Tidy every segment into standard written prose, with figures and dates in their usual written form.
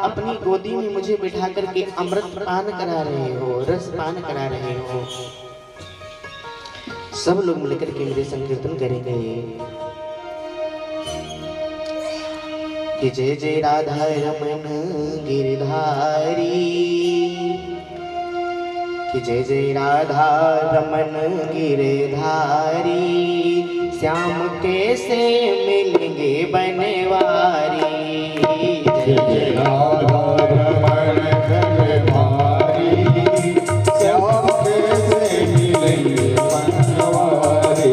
अपनी गोदी में मुझे बिठा करके अमृत पान करा रहे हो, रस पान करा रहे हो। सब लोग मिलकर के मेरे संकीर्तन करेंगे कि जय जय राधा रमन गिरधारी, कि जय जय राधा रमन गिरधारी, श्याम कैसे मिलेंगे बनवारी। जय जय राधा रमन गिरधारी, श्याम कैसे मिलेंगे बनवारी।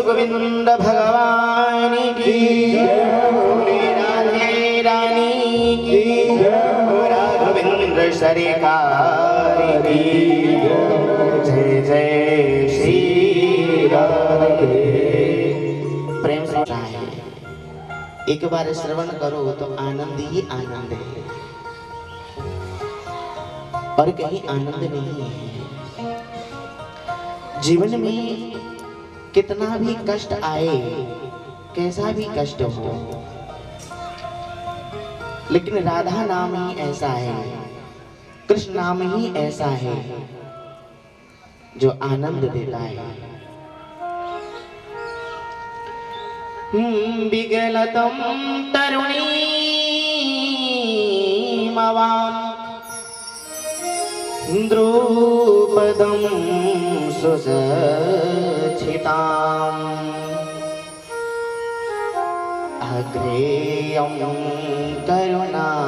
गोविंद भगवान की राधे रानी की राघवेंद्र सरकार की जय जय श्री राधे। प्रेम से एक बार श्रवण करो तो आनंद ही आनंद है और कहीं आनंद नहीं है। जीवन में कितना भी कष्ट आए, कैसा भी कष्ट हो, लेकिन राधा नाम ही ऐसा है, कृष्ण नाम ही ऐसा है जो आनंद देता है। विगलतम तरुणी हिमवान् द्रुपदं सुसज्जिताम् अग्रेयं करुणातलोचं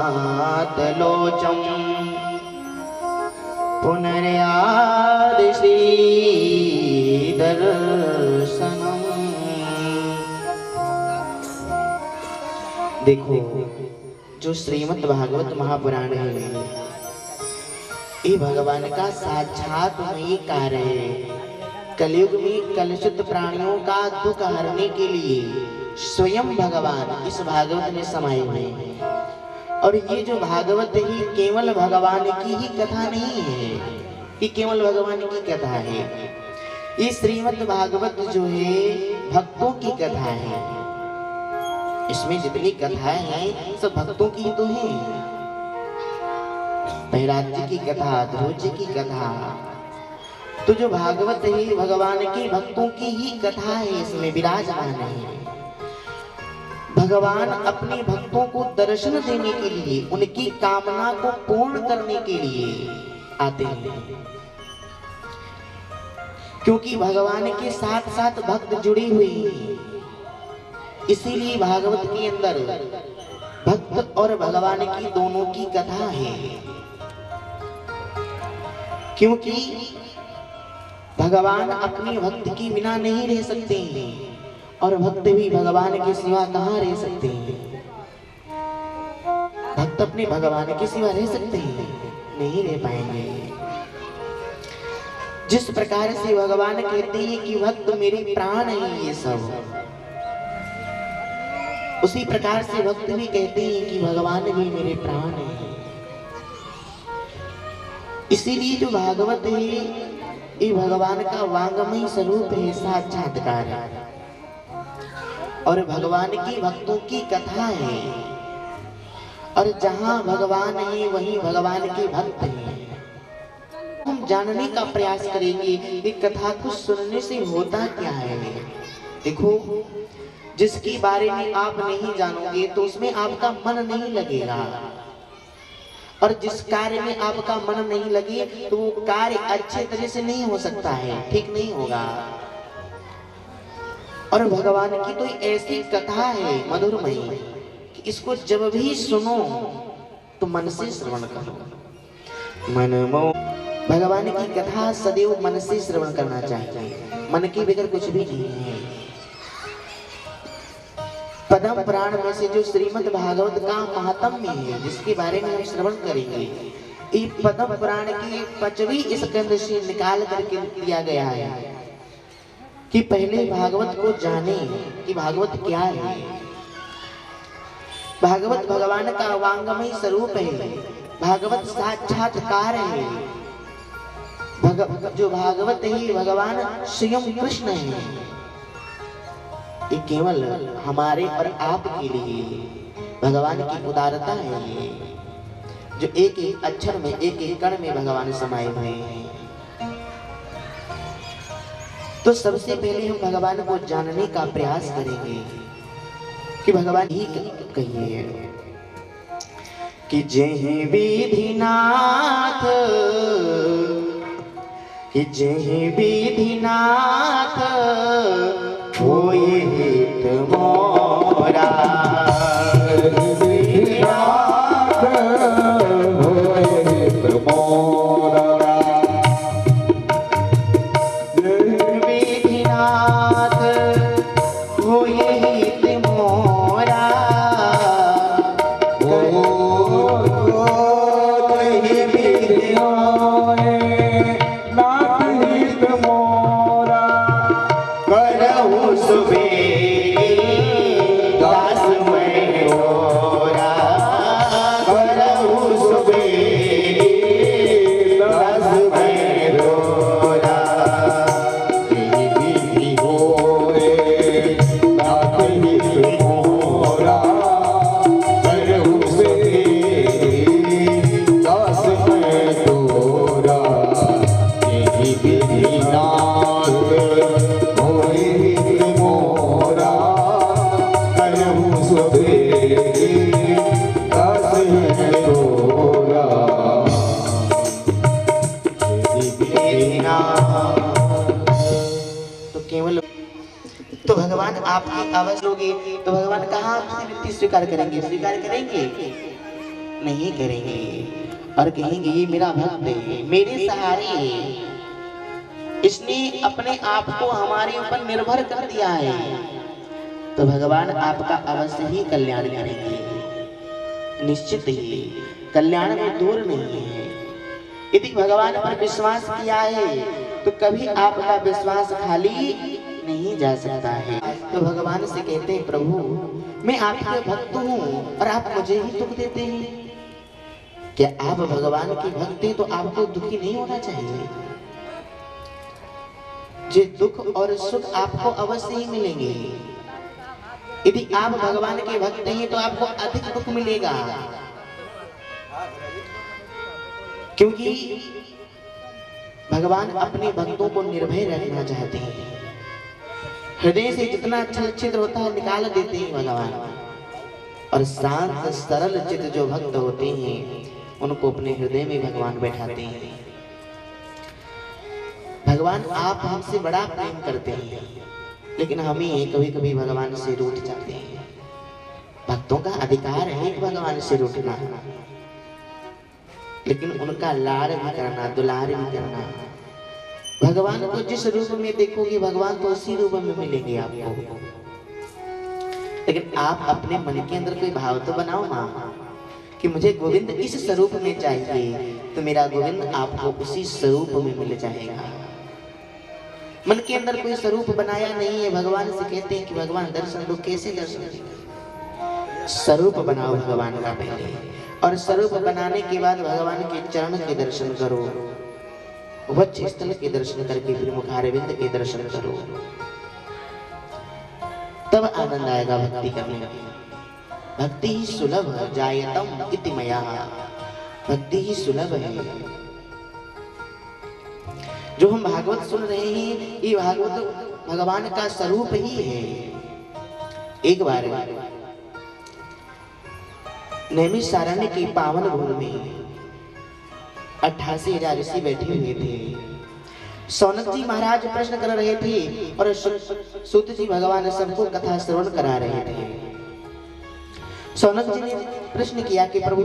पुनर्यादिश्री दर्शनम्। देखो जो श्रीमद् भागवत महापुराण है ये भगवान का साक्षात वही कार्य है। कलयुग में कलुषित प्राणियों का दुख हरने के लिए स्वयं भगवान इस भागवत में समाये हुए हैं। और ये जो भागवत है केवल भगवान की ही कथा नहीं है, ये केवल भगवान की कथा है। ये श्रीमद् भागवत जो है भक्तों की कथा है। इसमें जितनी कथाएं हैं सब भक्तों की तो हैं। प्रहलाद जी की कथा, ध्रुव जी की कथा, तो जो भागवत है भगवान के भक्तों की ही कथा है, इसमें विराजमान है। भगवान अपने भक्तों को दर्शन देने के लिए, उनकी कामना को पूर्ण करने के लिए आते हैं। क्योंकि भगवान के साथ साथ भक्त जुड़े हुए हैं, इसीलिए भागवत के अंदर भक्त और भगवान की दोनों की कथा है। क्योंकि भगवान अपने भक्त के बिना नहीं रह सकते हैं और भक्त भी भगवान के सिवा कहाँ रह सकते हैं। भक्त अपने भगवान के सिवा रह सकते हैं? नहीं रह पाएंगे। जिस प्रकार से भगवान कहते हैं कि भक्त मेरे प्राण है ये सब, उसी प्रकार से भक्त भी कहते हैं कि भगवान भी मेरे प्राण है। इसीलिए जो भागवत है ये भगवान का वांगमय स्वरूप है, साक्षात्कार है और भगवान की भक्तों की कथा है। और जहां भगवान है वहीं भगवान के भक्त हैं। हम जानने का प्रयास करेंगे कि कथा को सुनने से होता क्या है। देखो जिसके बारे में आप नहीं जानोगे तो उसमें आपका मन नहीं लगेगा, और जिस कार्य में आपका मन नहीं लगे तो वो कार्य अच्छे तरह से नहीं हो सकता है, ठीक नहीं होगा। और भगवान की तो ऐसी कथा है मधुरमयी कि इसको जब भी सुनो तो मन से श्रवण करो। भगवान की कथा सदैव मन से श्रवण करना चाहिए, मन के बगैर कुछ भी नहीं है। पद्म पुराण में से जो श्रीमद् भागवत का महात्म्य है जिसके बारे में हम श्रवण करेंगे, ये पद्म पुराण की 5वीं स्कंद से निकाल करके दिया गया है कि पहले भागवत को जाने कि भागवत क्या है। भागवत भगवान का वांगमय स्वरूप है, भागवत साक्षात्कार है। जो भागवत है भगवान स्वयं कृष्ण है। ये केवल हमारे और आपके लिए भगवान की उदारता है, जो एक एक अक्षर में एक एक कण में भगवान समाये हुए हैं। तो सबसे पहले हम भगवान को जानने का प्रयास करेंगे कि भगवान ही कहिए कि जय विधिनाथ, कि जय विधिनाथ होए हित मोरा, विधिनाथ होए हित मोरा, विधिनाथ होए हित मोरा, सुबे अवश्य लोगे तो भगवान कहाँ आपसे विनती स्वीकार करेंगे? स्वीकार करेंगे? नहीं करेंगे और कहेंगे ये मेरा भक्त है, मेरे सहारे है, इसने अपने आप को हमारे ऊपर निर्भर कर दिया है, तो भगवान आपका अवश्य ही कल्याण करेंगे। निश्चित ही कल्याण में दूर नहीं है। यदि भगवान पर विश्वास किया है तो कभी आपका विश्वास खाली नहीं जा सकता है। तो भगवान से कहते हैं प्रभु मैं आपके भक्त हूँ और आप मुझे ही दुख देते हैं। क्या आप भगवान की भक्त हैं तो आपको दुखी नहीं होना चाहिए? जो दुख और सुख आपको अवश्य ही मिलेंगे। यदि आप भगवान के भक्त हैं तो आपको अधिक दुख मिलेगा, क्योंकि भगवान अपने भक्तों को निर्भय रखना चाहते हैं। हृदय से जितना छल छिद्र होता है निकाल देते हैं भगवान, और शांत सरल चित्त जो भक्त होते हैं उनको अपने हृदय में भगवान बैठाते हैं। भगवान आप हमसे बड़ा प्रेम करते हैं, लेकिन हमें कभी कभी भगवान से रूठ जाते हैं। भक्तों का अधिकार है कि भगवान से रूठना, लेकिन उनका लाड़ भी करना, दुलार भी करना। भगवान को जिस रूप में देखोगे भगवान तो उसी रूप में मिलेंगे आपको, लेकिन आप अपने मन के अंदर कोई भाव तो बनाओ माँ कि मुझे गोविंद इस स्वरूप में चाहिए, तो मेरा गोविंद आपको उसी स्वरूप में मिल जाएगा। मन के अंदर कोई स्वरूप बनाया नहीं है। भगवान से कहते हैं कि भगवान दर्शन दो, कैसे दर्शन देंगे? स्वरूप बनाओ भगवान का पहले, और स्वरूप बनाने के बाद भगवान के चरण के दर्शन करो, वक्ष स्थल के दर्शन करके फिर मुखारविंद के दर्शन करो, तब आनंद आएगा भक्ति करने में। भक्ति ही सुलभ जायतम इति मया, भक्ति ही सुलभ है। जो हम भागवत सुन रहे हैं ये भागवत भगवान का स्वरूप ही है। एक बार नैमिषारण्य के पावन भूमि में 88,000 ऋषि बैठे हुए थे। सौनक जी महाराज प्रश्न कर रहे थे और सूत जी भगवान सबको कथा श्रवण करा रहे थे। सौनक जी ने प्रश्न किया कि प्रभु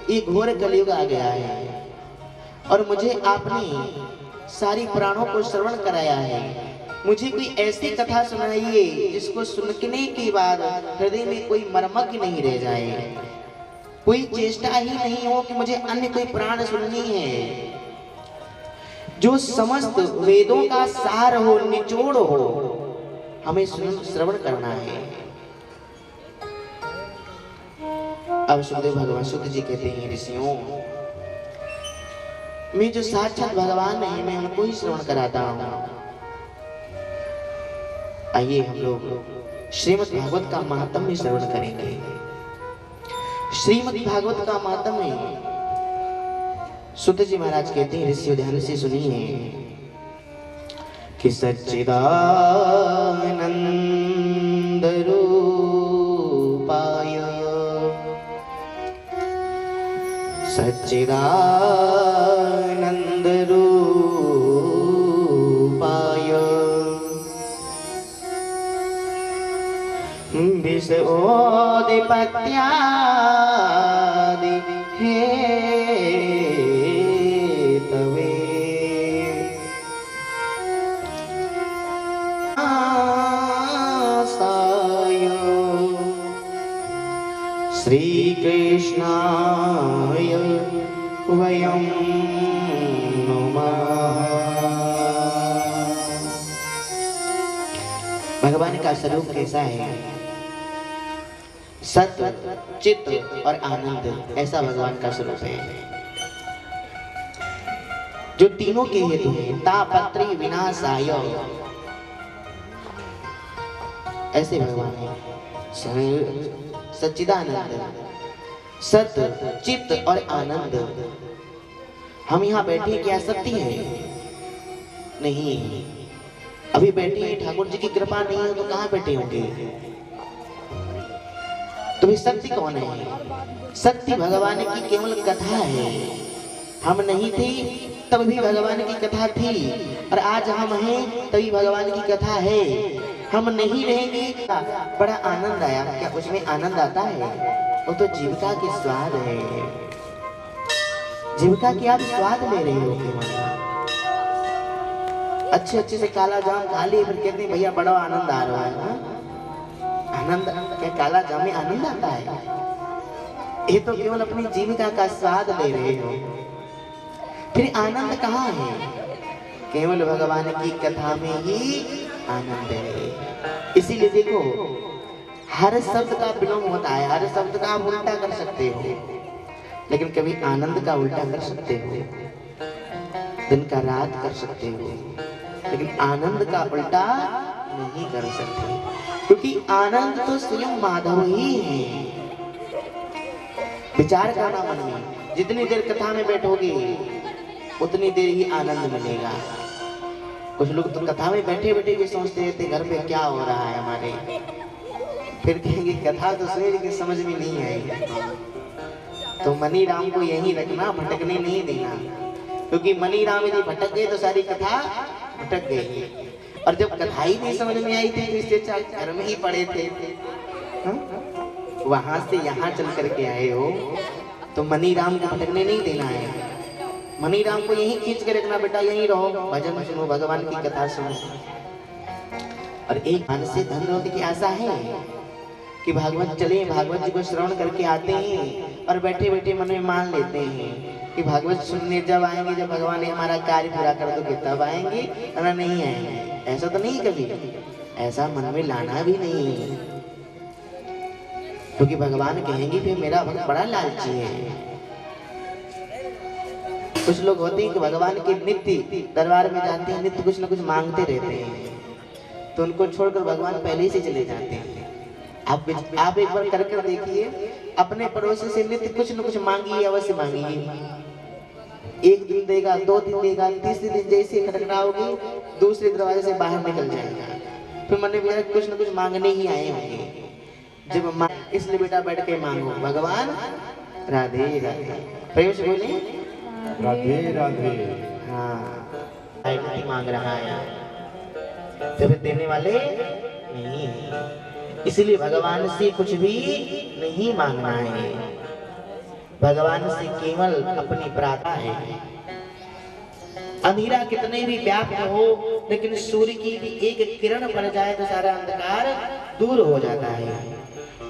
ये घोर कलयुग आ गया है और मुझे आपने सारी पुराणों को श्रवण कराया है, मुझे कोई ऐसी कथा सुनाइए जिसको सुनने के बाद हृदय में कोई मर्मक नहीं रह जाए, कोई चेष्टा ही नहीं हो कि मुझे अन्य कोई पुराण सुननी है, जो समस्त वेदों का सार हो, निचोड़ हो, हमें श्रवण करना है। अब सुखदेव भगवान सुत जी कहते हैं ऋषियों मैं जो साक्षात भगवान है मैं उनको ही श्रवण कराता हूँ। आइए हम लोग श्रीमद् भागवत का महात्म्य श्रवण करेंगे। श्रीमद् भागवत का महात्म्य सुत जी महाराज कहते हैं, ऋषि ध्यान से सुनिए कि सच्चिदानंद रूपाय सच्चिदानंद रूपाय विश्वोदिपत्यादि हेतवे आसाय श्री कृष्णाय वयं नमः। भगवान का स्वरूप कैसा है? सत्य, चित्त और आनंद, ऐसा भगवान का स्वरूप है। जो तीनों के हेतु हैं, तापत्री विनाशाय, ऐसे भगवान है। सच्चिदानंद, सत्य, चित्त और आनंद। हम यहाँ बैठे क्या सत्य है? नहीं, अभी बैठे ठाकुर जी की कृपा नहीं है तो कहाँ बैठे होंगे? तो भी सत्य कौन है? सत्य भगवान की केवल कथा है। हम नहीं थे तब भी भगवान की कथा थी, और आज हम हैं तभी भगवान की कथा है। हम नहीं रहेंगे। बड़ा आनंद आया। क्या उसमें आनंद आता है? वो तो जीविका के स्वाद है। जीविका की आप स्वाद ले रहे हो केवल। अच्छे अच्छे से काला जाम खा लिए, फिर कहते हैं भैया बड़ा आनंद आ रहा है। हाँ? आनंद क्या काला जाम में आनंद आता है? ये तो केवल अपनी जीविका का स्वाद ले रहे हो। फिर आनंद कहाँ है? केवल भगवान की कथा में ही आनंद है। इसीलिए देखो, हर शब्द का विलोम होता है। हर शब्द का आप उल्टा कर सकते हो, लेकिन कभी आनंद का उल्टा कर सकते हो? दिन का रात कर सकते हो, लेकिन आनंद का उल्टा नहीं कर सकते, क्योंकि आनंद तो स्वयं माधव ही है। विचार करना मन में, जितनी देर कथा में बैठोगे उतनी देर ही आनंद मिलेगा। कुछ लोग तो कथा में बैठे बैठे भी सोचते रहते घर पे क्या हो रहा है हमारे, फिर कहेंगे कथा तो सुनी लेकिन समझ में नहीं आई। तो मनी राम को यही रखना, भटकने नहीं देना, क्योंकि मनी राम यदि भटक गए तो सारी कथा भटक गई। और जब कथा ही नहीं समझ में आई थी तो इससे घर में ही पड़े थे। वहां से यहाँ चल करके आए हो, तो मनी राम को भटकने नहीं देना है। मनी राम को यहीं खींच के रखना, बेटा यहीं रहो, भजन सुनो, भगवान की कथा सुनो। और एक मन से धन होने की आशा है कि भागवत चले, भागवत जी को श्रवण करके आते हैं और बैठे बैठे मन में मान लेते हैं कि भागवत सुनने जब आएंगे, जब भगवान ने हमारा कार्य पूरा कर दोगे तब आएंगे, वरना नहीं आएंगे। ऐसा तो नहीं, कभी ऐसा मन में लाना भी नहीं है, क्योंकि भगवान कहेंगे फिर मेरा भक्त बड़ा लालची है। कुछ लोग होते हैं कि भगवान के नित्य दरबार में जाते हैं, नित्य कुछ न कुछ मांगते रहते हैं, तो उनको छोड़कर भगवान पहले ही से चले जाते हैं। आप एक बार कर देखिए, अपने पड़ोसी से नित्य कुछ न कुछ मांगिए, अवश्य मांगिए। एक दिन देगा, 2 दिन देगा, तीसरे दिन जैसे खटखटाओगे दूसरे दरवाजे से बाहर निकल जाएगा। फिर मन में कुछ न कुछ मांगने ही आए होंगे। जब इसलिए बेटा बैठ के मांगो, भगवान राधे राधे, प्रेम से बोले राधे राधे। हाँ, मांग रहा है तो फिर देने वाले नहीं है। इसलिए भगवान से कुछ भी नहीं मांगना है, भगवान से केवल अपनी प्रार्थना है। अंधेरा कितने भी व्याप्त हो, लेकिन सूर्य की भी एक किरण पड़ जाए तो सारा अंधकार दूर हो जाता है।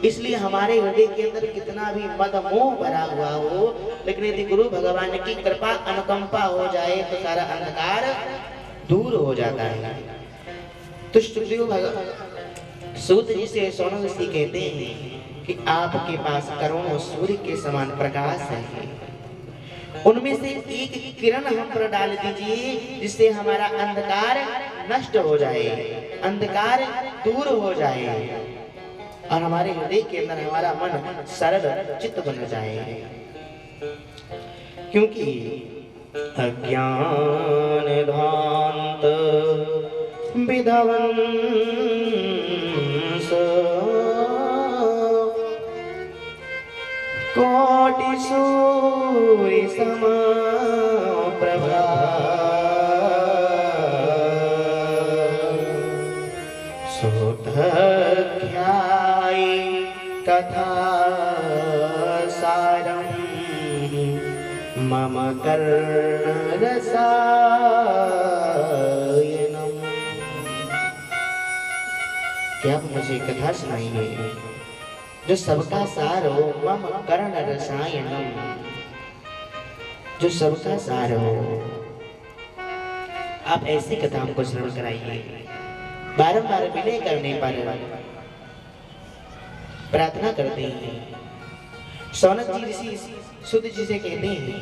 इसलिए हमारे हृदय के अंदर कितना भी मद मोह भरा हुआ हो, लेकिन यदि गुरु भगवान की कृपा अनुकंपा हो जाए तो सारा अंधकार दूर हो जाता है। तो सूत जी से सोनम ऋषि कहते हैं कि आपके पास करोड़ों सूर्य के समान प्रकाश है, उनमें से एक किरण हम पर डाल दीजिए, जिससे हमारा अंधकार नष्ट हो जाए, अंधकार दूर हो जाए और हमारे हृदय के अंदर हमारा मन सरल चित्त बन जाए। क्योंकि अज्ञान ध्वांत विधवंस कोटि सूर्य समा प्रभा कथा सारं मम कर्ण रसायनम। क्या आप मुझे कथा सुनाइए जो सबका सार हो, मम कर्ण रसायनम, जो सबका सार हो। आप ऐसी कथा हमको श्रवण कराइए। बारंबार विनय करने पर प्रार्थना करते हैं। सौनक जी ऋषि सुध जी से कहते हैं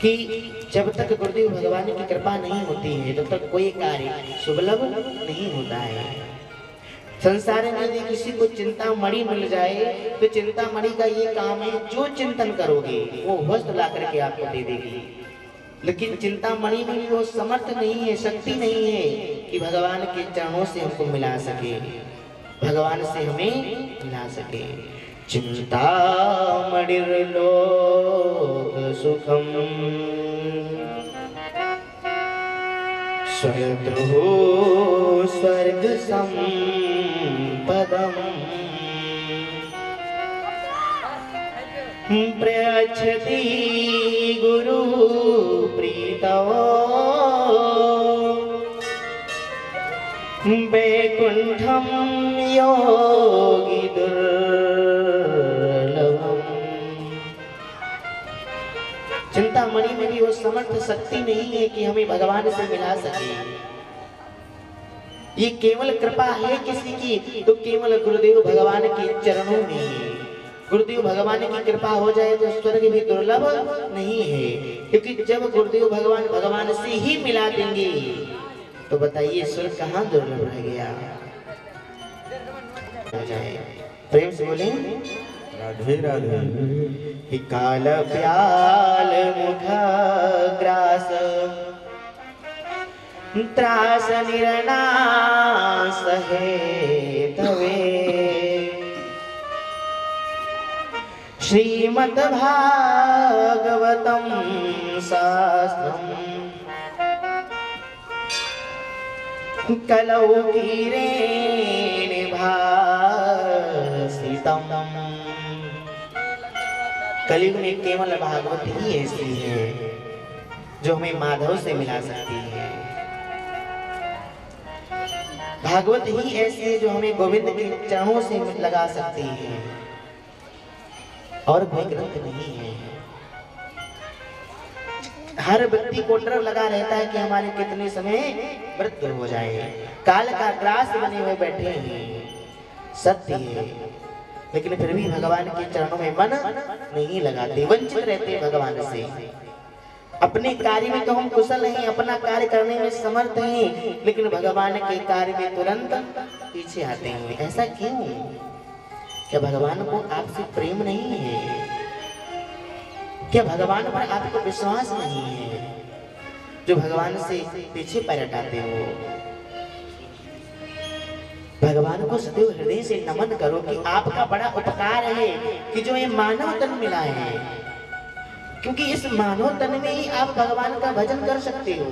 कि जब तक गुरुदेव भगवान की कृपा नहीं होती है तब तक कोई कार्य सुलभ नहीं होता है। संसार में यदि किसी को चिंता मणि मिल जाए तो चिंता मणि का ये काम है, जो चिंतन करोगे वो वस्तु ला करके आपको दे देगी। लेकिन चिंता मणि में भी वो समर्थ नहीं है, शक्ति नहीं है कि भगवान के चरणों से हमको मिला सके, भगवान से हमें मिला सके। चिंता मणिर्लोक सुखम स्वयं स्वर्ग संपदम प्रयच्छति गुरु प्रीतो वैकुंठम योगी दुर्लभम। चिंतामणि में भी वो समर्थ शक्ति नहीं है कि हमें भगवान से मिला सके। ये केवल कृपा है किसी की तो केवल गुरुदेव भगवान के चरणों में है। गुरुदेव भगवान की कृपा हो जाए तो स्वर्ग भी दुर्लभ नहीं है, क्योंकि जब गुरुदेव भगवान से ही मिला देंगे तो बताइए स्वर्ग कहाँ दुर्लभ रह गया। प्रेम से बोले राधे राधे। काल प्याल मुख ग्रास त्रास निरनास है तवे श्रीमद् भागवतम शास्त्रम कलौ कीरेण भासितम। कलयुग में केवल भागवत ही ऐसी है जो हमें माधव से मिला सकती है। भागवत ही ऐसी है जो हमें गोविंद के चरणों से लगा सकती है, और कोई ग्रंथ नहीं है। हर व्यक्ति को डर लगा रहता है कि हमारे कितने समय मृत्यु हो जाए। काल का ग्रास बने हुए बैठे हैं, सत्य है, लेकिन फिर भी भगवान के चरणों में मन नहीं लगाते, वंचित रहते भगवान से। अपने कार्य में तो हम कुशल हैं, अपना कार्य करने में समर्थ हैं, लेकिन भगवान के कार्य में तुरंत पीछे आते हैं। ऐसा क्यों? क्या भगवान को आपसे प्रेम नहीं है? क्या भगवान पर आपको विश्वास नहीं है जो भगवान से पीछे पैर हटाते हो? भगवान को सदैव हृदय से नमन करो कि आपका बड़ा उपकार है कि जो ये मानव तन मिला है, क्योंकि इस मानव तन में ही आप भगवान का भजन कर सकते हो।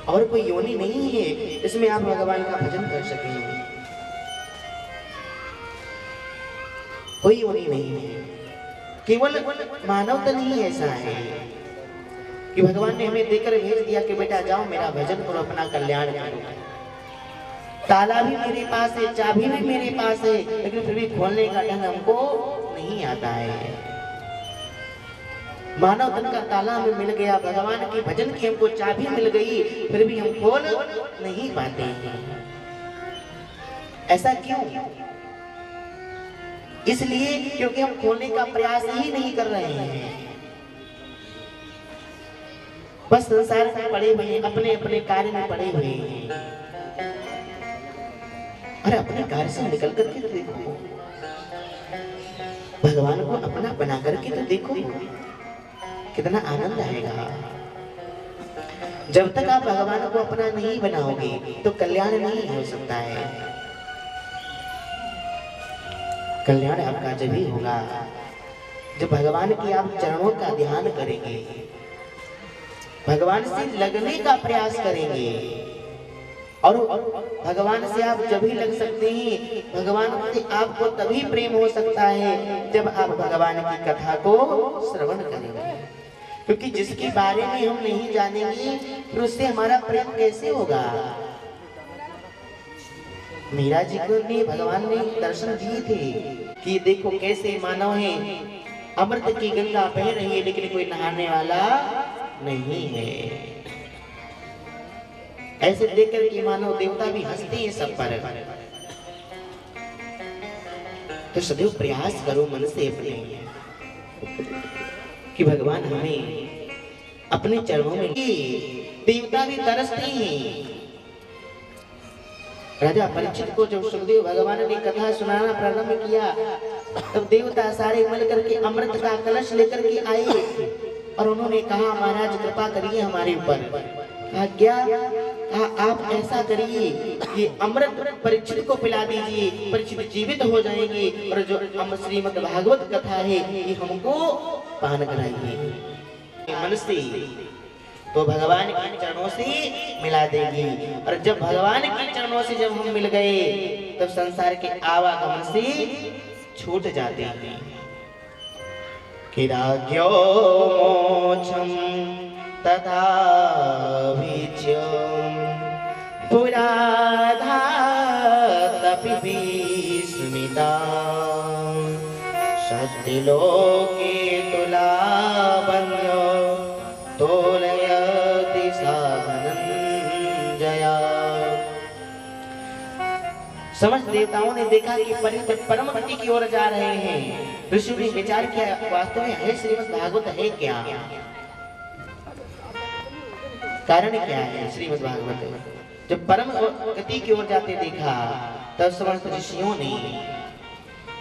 और कोई योनि नहीं है इसमें आप भगवान का भजन कर सकेंगे, कोई योनि नहीं है। केवल मानव तन ही ऐसा है कि भगवान ने हमें देकर भेज दिया कि बेटा जाओ मेरा भजन करो, अपना कल्याण करो। ताला भी मेरे पास है, चाबी भी मेरे पास है, लेकिन फिर भी खोलने का ढंग हमको नहीं आता है। मानव तन का ताला हमें मिल गया, भगवान के भजन की हमको चाबी मिल गई, फिर भी हम खोल नहीं पाते हैं। ऐसा क्यों? इसलिए क्योंकि हम खोलने का प्रयास ही नहीं कर रहे हैं। बस संसार में पड़े हुए हैं, अपने अपने कार्य में पड़े हुए हैं। अरे अपने कार्य से निकल करके तो देखो, भगवान को अपना बना करके तो देखो, कितना आनंद आएगा। जब तक आप भगवान को अपना नहीं बनाओगे तो कल्याण नहीं हो सकता है। कल्याण आपका जब ही होगा जब भगवान की आप चरणों का ध्यान करेंगे, भगवान से लगने का प्रयास करेंगे। और भगवान से आप जब ही लग सकते हैं, भगवान से आपको तभी प्रेम हो सकता है जब आप भगवान की कथा को श्रवण करेंगे। क्योंकि जिसके बारे में हम नहीं जानेंगे फिर उससे हमारा प्रेम कैसे होगा। मीरा जी को ने भगवान ने दर्शन दिए थे कि देखो कैसे मानव है, अमृत की गंगा बह रही है लेकिन कोई नहाने वाला नहीं है। ऐसे देखकर कि मानव देवता भी हंसते हैं सब पर। तो सदैव प्रयास करो मन से अपने कि भगवान हमें अपने चरणों में। देवता भी तरसते हैं। राजा परीक्षित को जब सुखदेव भगवान ने कथा सुनाना प्रारंभ किया तब देवता सारे मिलकर के अमृत का कलश लेकर के आए और उन्होंने कहा महाराज कृपा करिए हमारे ऊपर। क्या आप ऐसा करिए ये अमृत परीक्षित को पिला दीजिए, परीक्षित जीवित हो जाएंगे और जो श्रीमद् भागवत कथा है ये हमको पान कराइए। मन से तो भगवान के चरणों से मिला देगी। और जब भगवान के चरणों से जब हम मिल गए तब संसार के आवागमन से छूट जाते हैं। कि राज्यो मोक्षम तथा पुराधातपि विस्मिता सत्यलोके तुलावन्यो तोलयति सा धनंजया। समस्त देवताओं ने देखा कि परम गति की ओर जा रहे हैं। ऋषि ने विचार किया वास्तव में है श्रीमद् भागवत है क्या, कारण क्या है श्रीमद् भागवत। जब परम गति की ओर जाते देखा तब समस्त ऋषियों ने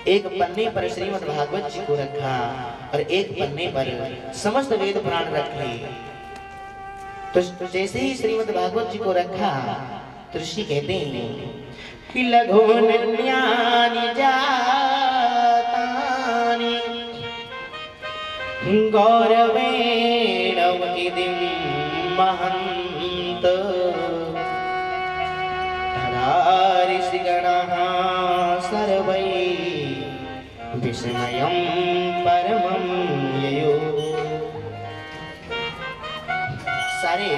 एक पन्ने पर श्रीमद् भागवत जी को रखा और एक पन्ने पर समस्त वेद पुराण रखे। तो जैसे ही श्रीमद् भागवत जी को रखा तो ऋषि कहते हैं कि लघुन्यानि जातानि गौरवेण इदिं महन्त तदा ऋषिगणः सर्वै विस्मयं परमं ययो। सारे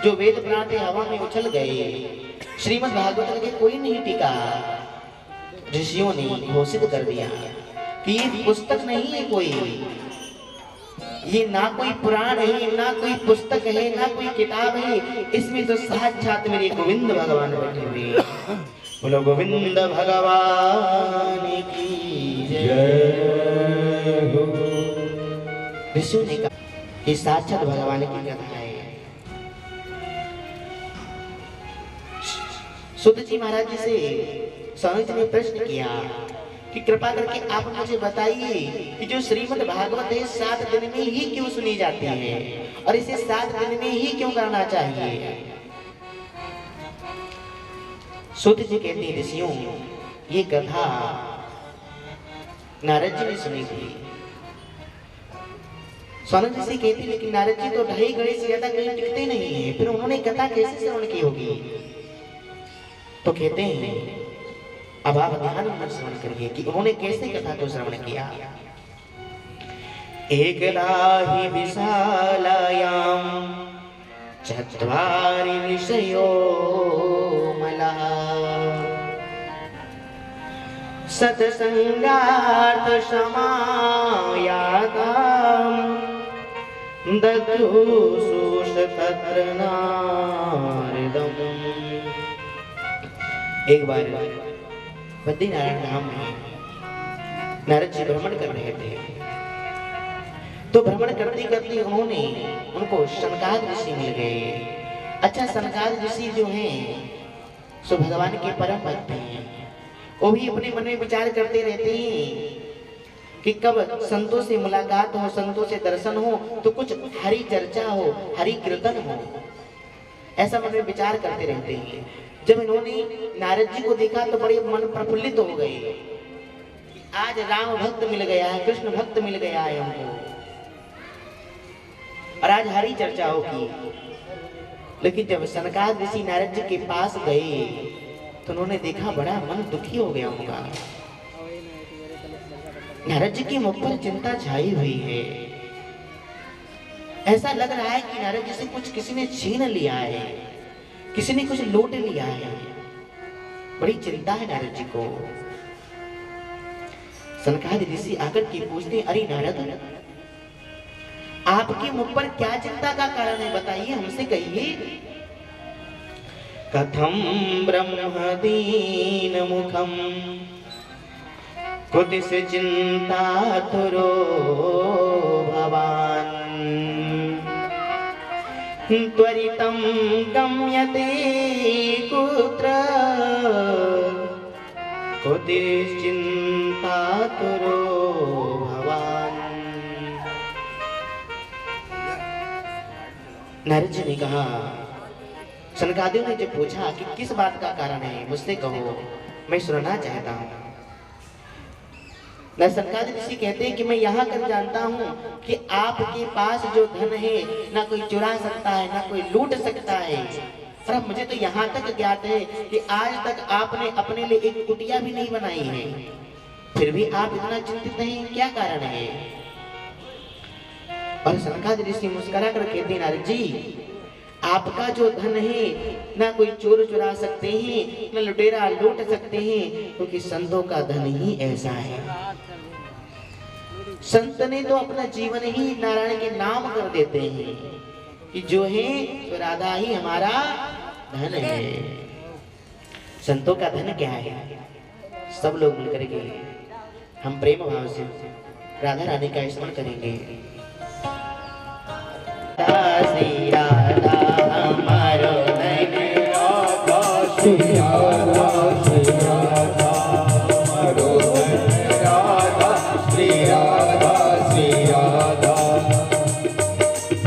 जो वेद पुराण थे हवा में उछल गए। श्रीमद् भागवत के कोई नहीं टिका। ऋषियों ने घोषित कर दिया कि ये पुस्तक नहीं है कोई, ये ना कोई पुराण है, ना कोई पुस्तक है, ना कोई किताब है, इसमें तो साक्षात मेरे गोविंद भगवान बैठे हुए। बोलो गोविंद भगवान की जय हो। ऋषियों ने कहा कि साक्षात भगवान की कथा है। सुत जी महाराज जी से स्वामी जी ने प्रश्न किया कि कृपा करके आप मुझे बताइए कि जो श्रीमद् भागवत है 7 दिन में ही क्यों सुनी जाती है और इसे 7 दिन में ही क्यों करना चाहिए। सुत जी कहते हैं ऋषियों ये कथा नारद जी ने सुनी थी। स्वामी जी से कहते लेकिन नारद जी तो 2.5 घड़ी से ज्यादा कहीं टिकते नहीं है, फिर उन्होंने कथा कैसे श्रवण की होगी। तो कहते हैं अब आप ध्यान में श्रवण करिए कि उन्होंने कैसे कथा को श्रवण किया। एकदा हि विशालायां चत्वारि ऋषयो मला सत्संगार्थ समायातां ददृशुष तत्र नारदम्। एक बार बद्रीनारायण धाम में नारद जी भ्रमण कर रहे थे। तो भ्रमण करते करते उन्होंने उनको सनकादिक ऋषि मिल गए। अच्छा सनकादिक ऋषि जो हैं सो भगवान के परम भक्त हैं। वो भी अपने मन में विचार करते रहते हैं कि कब संतों से मुलाकात हो, संतों से दर्शन हो, तो कुछ हरि चर्चा हो, हरि कीर्तन हो, ऐसा मन में विचार करते रहते हैं। जब इन्होंने नारद जी को देखा तो बड़े मन प्रफुल्लित हो गए। आज राम भक्त मिल गया है, कृष्ण भक्त मिल गया है हमको, और आज हरि चर्चा होगी। लेकिन जब सनकादिक ऋषि नारद जी के पास गए तो उन्होंने देखा बड़ा मन दुखी हो गया उनका। नारद जी के मुख पर चिंता छाई हुई है। ऐसा लग रहा है कि नारद जी से कुछ किसी ने छीन लिया है, किसी ने कुछ लूट लिया है। बड़ी चिंता है नारद जी को। सनकादिक ऋषि आकर के पूछते, अरे नारद आपके मुख पर क्या चिंता का कारण है, बताइए, हमसे कहिए। कथम ब्रह्मदीन मुखम कुतिस चिंतातुरो भवान त्वरितं गम्यते कुत्र कुतिस चिंतातुरो भवान। नारद जी ने कहा, सनकादियों ने जब पूछा कि किस बात का कारण है, मुझसे कहो, मैं सुनना चाहता हूं। नरसंकादिक ऋषि कहते हैं कि मैं यहाँ कर जानता हूँ कि आपके पास जो धन है ना कोई चुरा सकता है ना कोई लूट सकता है। पर अब मुझे तो यहाँ तक ज्ञात है कि आज तक आपने अपने लिए एक कुटिया भी नहीं बनाई है, फिर भी आप इतना चिंतित नहीं, क्या कारण है? और सनकादिक ऋषि मुस्कुरा कर कहते हैं नारद जी, आपका जो धन है ना कोई चोर चुरा सकते हैं ना लुटेरा लूट सकते हैं, क्योंकि संतों का धन ही ऐसा है। संत ने तो अपना जीवन ही नारायण के नाम कर देते हैं कि जो है तो राधा ही हमारा धन है। संतों का धन क्या है? सब लोग मिलकर के हम प्रेम भाव से राधा रानी का स्मरण करेंगे। श्री राधा हमारो धन, श्री राधा श्री राधा हमारो धन, राधा श्री राधा श्री राधा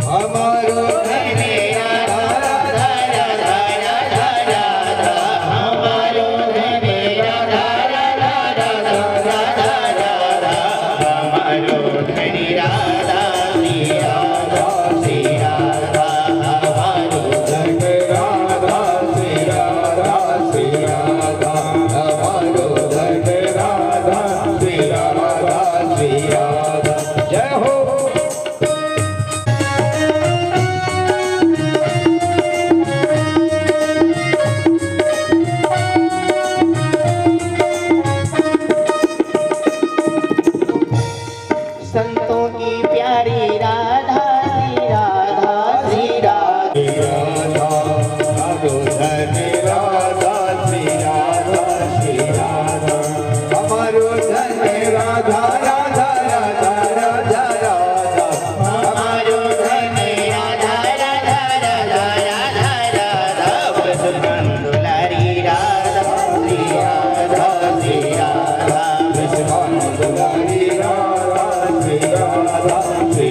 हमारो धन, राधा राधा राधा राधा हमारो धन, राधा राधा राधा राधा हमारो धन, राधा श्री राधा श्री राधा हमारो धन, राधा श्री राधा श्री राधा हमारो धन, राधा श्री राधा श्री राधा। जय हो। संतों की प्यारी राधा श्री राधा श्री राधा, हमारो धन, राधा श्री राधा श्री राधा हमारो धन, राधा राधा राधा राधा राधा हमारो धन, राधा राधा राधा राधा राधा वसुधन दुलारी राधा श्री राधा श्री राधा, कृष्ण दुलारी राधा श्री राधा श्री